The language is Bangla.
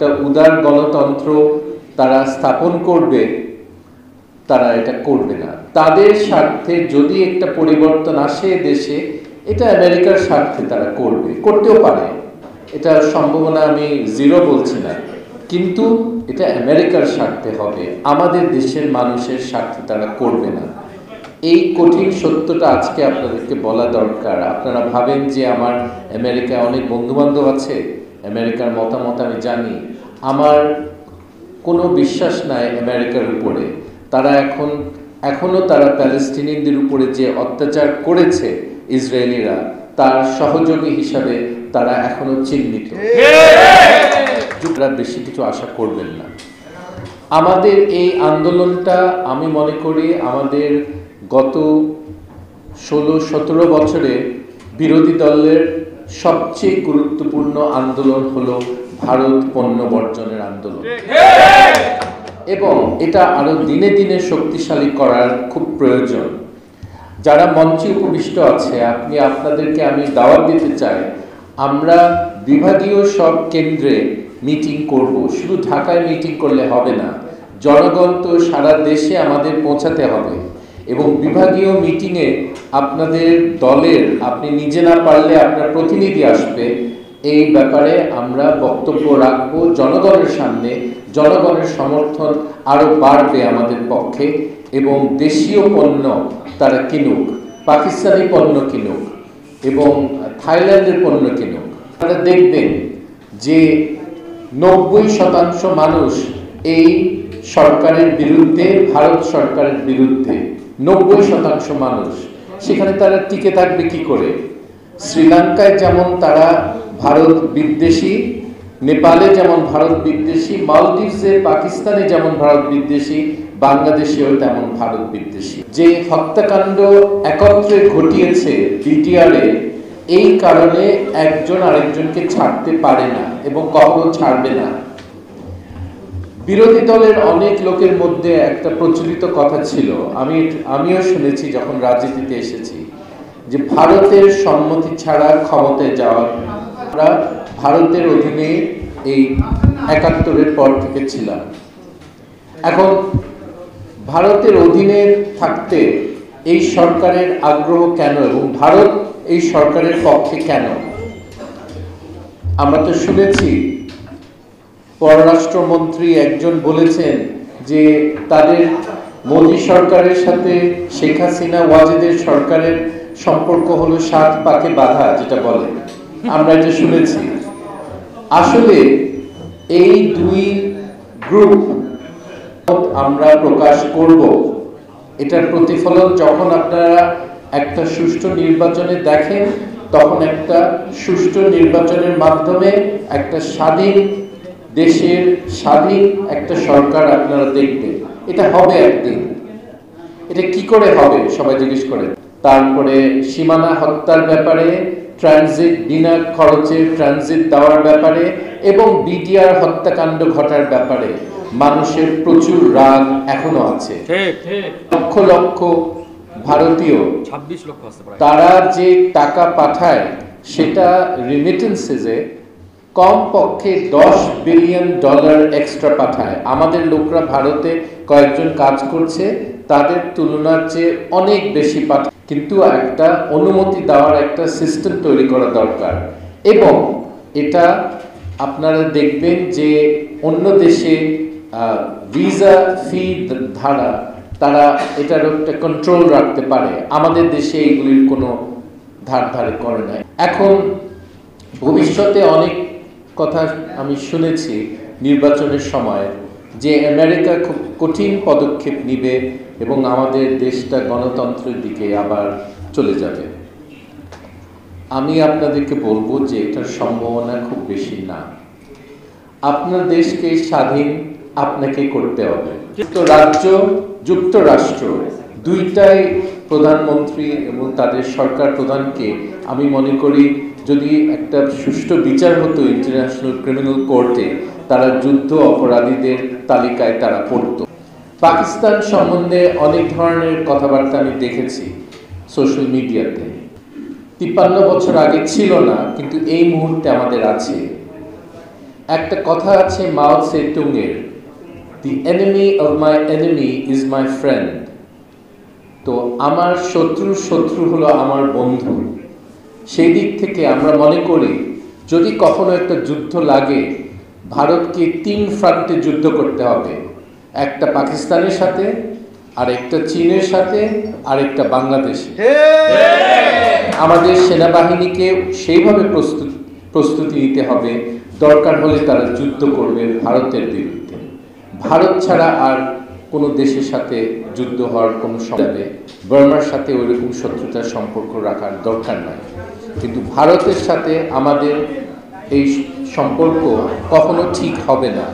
একটা উদার গণতন্ত্র তারা স্থাপন করবে, তারা এটা করবে না। তাদের স্বার্থে যদি একটা পরিবর্তন আসে দেশে, এটা আমেরিকার স্বার্থে তারা করবে, করতেও পারে, এটা সম্ভাবনা আমি জিরো বলছি না, কিন্তু এটা আমেরিকার স্বার্থে হবে, আমাদের দেশের মানুষের স্বার্থে তারা করবে না। এই কঠিন সত্যটা আজকে আপনাদেরকে বলা দরকার। আপনারা ভাবেন যে আমার আমেরিকায় অনেক বন্ধুবান্ধব আছে, আমেরিকার মতামত আমি জানি, আমার কোনো বিশ্বাস নাই আমেরিকার উপরে। তারা এখনো তারা প্যালেস্টিনিয়ানদের উপরে যে অত্যাচার করেছে ইসরায়েলিরা, তার সহযোগী হিসাবে তারা এখনো চিহ্নিত। বেশি কিছু আশা করবেন না। আমাদের এই আন্দোলনটা আমি মনে করি আমাদের গত 16-17 বছরে বিরোধী দলের সবচেয়ে গুরুত্বপূর্ণ আন্দোলন হলো ভারত পণ্য বর্জনের আন্দোলন, এবং এটা আরো দিনে দিনে শক্তিশালী করার খুব প্রয়োজন। যারা মঞ্চে উপবিষ্ট আছে, আপনাদেরকে আমি দাওয়াত দিতে চাই, আমরা বিভাগীয় সব কেন্দ্রে মিটিং করব। শুধু ঢাকায় মিটিং করলে হবে না, জনগণ তো সারা দেশে আমাদের পৌঁছাতে হবে, এবং বিভাগীয় মিটিংয়ে আপনাদের দলের, আপনি নিজে না পারলে আপনার প্রতিনিধি আসবে, এই ব্যাপারে আমরা বক্তব্য রাখবো জনগণের সামনে। জনগণের সমর্থন আরো বাড়বে আমাদের পক্ষে, এবং দেশীয় পণ্য তারা কিনুক, পাকিস্তানি পণ্য কিনুক এবং থাইল্যান্ডের পণ্য কিনুক। আপনারা দেখবেন যে 90% মানুষ এই সরকারের বিরুদ্ধে, ভারত সরকারের বিরুদ্ধে 90% মানুষ। সেখানে তারা টিকে থাকবে কি করে? শ্রীলঙ্কায় যেমন তারা ভারত বিদ্বেষী, নেপালে যেমন ভারত বিদ্বেষী, মালদ্বীপে পাকিস্তানে যেমন ভারত বিদ্বেষী, বাংলাদেশেও তেমন ভারত বিদ্বেষী। যে হত্যাকাণ্ড একত্রে ঘটিয়েছে বিটিআরে, এই কারণে একজন আরেকজনকে ছাড়তে পারে না এবং কখনো ছাড়বে না। বিরোধী দলের অনেক লোকের মধ্যে একটা প্রচলিত কথা ছিল, আমিও শুনেছি যখন রাজনীতিতে এসেছি, যে ভারতের সম্মতি ছাড়া ক্ষমতায় যাওয়া। আমরা ভারতের অধীনে এই 71-এর পর থেকে ছিলাম। এখন ভারতের অধীনে থাকতে এই সরকারের আগ্রহ কেন, এবং ভারত এই সরকারের পক্ষে কেন? আমরা তো শুনেছি পররাষ্ট্রমন্ত্রী একজন বলেছেন যে তাদের মোদী সরকারের সাথে শেখ হাসিনা ওয়াজেদের সরকারের সম্পর্ক হলো 7 পাকে বাঁধা, যেটা বলে, আমরা এটা শুনেছি। আসলে এই দুই গ্রুপ আমরা প্রকাশ করব, এটার প্রতিফলন যখন আপনারা একটা সুষ্ঠু নির্বাচনে দেখেন, তখন একটা সুষ্ঠু নির্বাচনের মাধ্যমে একটা স্বাধীন দেশের স্বাধীন একটা সরকার আপনারা দেখবেন। এটা হবে একদিন। এটা কি করে হবে সবাই জিজ্ঞেস করে। তারপরে সীমানা হত্যার ব্যাপারে, ট্রানজিট, বিনা খরচে ট্রানজিট দেওয়ার ব্যাপারে, এবং বিটিআর হত্যাকাণ্ড ঘটার ব্যাপারে মানুষের প্রচুর রাগ এখনো আছে। লক্ষ লক্ষ ভারতীয়, 26 লক্ষ আছে প্রায়, তারা যে টাকা পাঠায় সেটা রিমিটেন্সে কম পক্ষে $10 বিলিয়ন এক্সট্রা পাঠায়। আমাদের লোকরা ভারতে কয়েকজন কাজ করছে, তাদের তুলনার চেয়ে অনেক বেশি পাঠায়, কিন্তু একটা অনুমতি দেওয়ার একটা সিস্টেম তৈরি করা দরকার। এবং এটা আপনারা দেখবেন যে অন্য দেশে ভিসা ফি ধারা তারা এটার একটা কন্ট্রোল রাখতে পারে, আমাদের দেশে এইগুলির কোনো ধারে করে না। এখন ভবিষ্যতে অনেক কথা আমি শুনেছি নির্বাচনের সময়, যে আমেরিকা খুব কঠিন পদক্ষেপ নিবে এবং আমাদের দেশটা গণতন্ত্রের দিকে আবার চলে যাবে। আমি আপনাদেরকে বলবো যে এটার সম্ভাবনা খুব বেশি না। আপনার দেশকে স্বাধীন আপনাকে করতে হবে। যুক্তরাষ্ট্র দুইটাই প্রধানমন্ত্রী এবং তাদের সরকার প্রধানকে আমি মনে করি যদি একটা সুষ্ঠু বিচার হতো ইন্টারন্যাশনাল ক্রিমিনাল কোর্টে, তারা যুদ্ধ অপরাধীদের তালিকায় তারা পড়তো। পাকিস্তান সম্বন্ধে অনেক ধরনের কথাবার্তা আমি দেখেছি সোশ্যাল মিডিয়াতে। 53 বছর আগে ছিল না, কিন্তু এই মুহূর্তে আমাদের আছে। একটা কথা আছে মাও সেতুংয়ের, the enemy of my enemy is my friend. তো আমার শত্রুর শত্রু হলো আমার বন্ধু। সেই দিক থেকে আমরা মনে করি যদি কখনো একটা যুদ্ধ লাগে, ভারতকে 3 ফ্রন্টে যুদ্ধ করতে হবে, একটা পাকিস্তানের সাথে, আরেকটা চীনের সাথে, আরেকটা বাংলাদেশে। আমাদের সেনাবাহিনীকে সেইভাবে প্রস্তুতি নিতে হবে, দরকার হলে তারা যুদ্ধ করবে ভারতের বিরুদ্ধে। ভারত ছাড়া আর কোনো দেশের সাথে যুদ্ধ হওয়ার কোনো সময়, বার্মার সাথে ওইরকম শত্রুতার সম্পর্ক রাখার দরকার নাই। কিন্তু ভারতের সাথে আমাদের এই সম্পর্ক কখনো ঠিক হবে না।